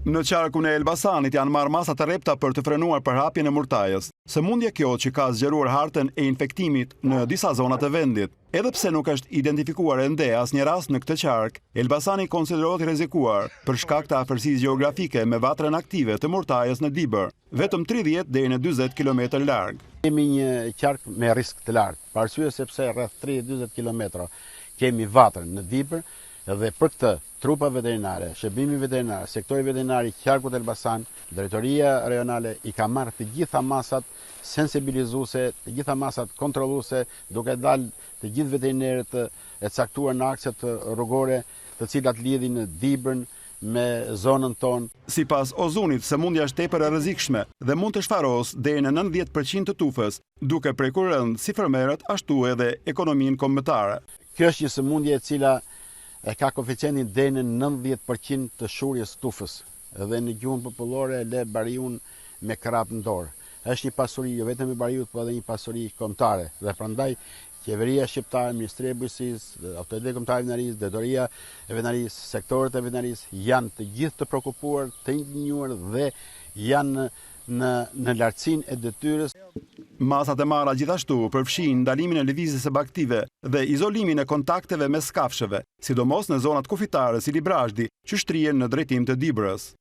Në qarkun e Elbasanit janë marrë masa të rrepta për të frenuar përhapjen e murtajës. Sëmundja kjo që ka zgjeruar hartën e infektimit në disa zona të vendit. Edhe pse nuk është identifikuar ende asnjë rast në këtë qark, Elbasani konsiderohet i rrezikuar për shkak të afërsisë gjeografike me vatrën aktive të murtajës në Dibër, vetëm 30 deri në 40 kilometër larg. Kemi një qark me risk të lartë, për arsye sepse rreth 30-40 kilometra kemi vatrën në Dibër dhe për këtë trupa veterinare, shërbimi veterinar, sektori veterinar i qarkut Elbasan, drejtoria rajonale i ka marrë të gjitha masat sensibilizuese, të gjitha masat kontrolluese, duke dalë të gjithë veterinerët e caktuar në akset rrugore, të cilat lidhin në Dibërn me zonën tonë. Sipas Ozunit, sëmundja është tepër e rrezikshme dhe mund të shfarosë deri në 90% të tufës, duke prekur rënd si fermerët ashtu edhe ekonominë kombëtare. Kjo është një sëmundje e cila e ka koeficientin deri në 90% të shurjes tufës dhe në gjuhën popullore le bariun me krap në dorë. Është një pasuri jo vetëm e bariut, por edhe një pasuri kombëtare dhe prandaj Qeveria shqiptare, Ministria e Bujqësisë, Autoriteti Kombëtar i Veterinarisë, Drejtoria e Veterinarisë, sektorët e veterinarisë janë të gjithë të shqetësuar, të indignuar dhe janë në lartësinë e detyrës. Masat e marra gjithashtu përfshin ndalimin e lëvizjes së baktive dhe izolimin e kontakteve mes kafshëve, sidomos në zonat kufitare si Librazhdi, që shtrihen në drejtim të Dibrës.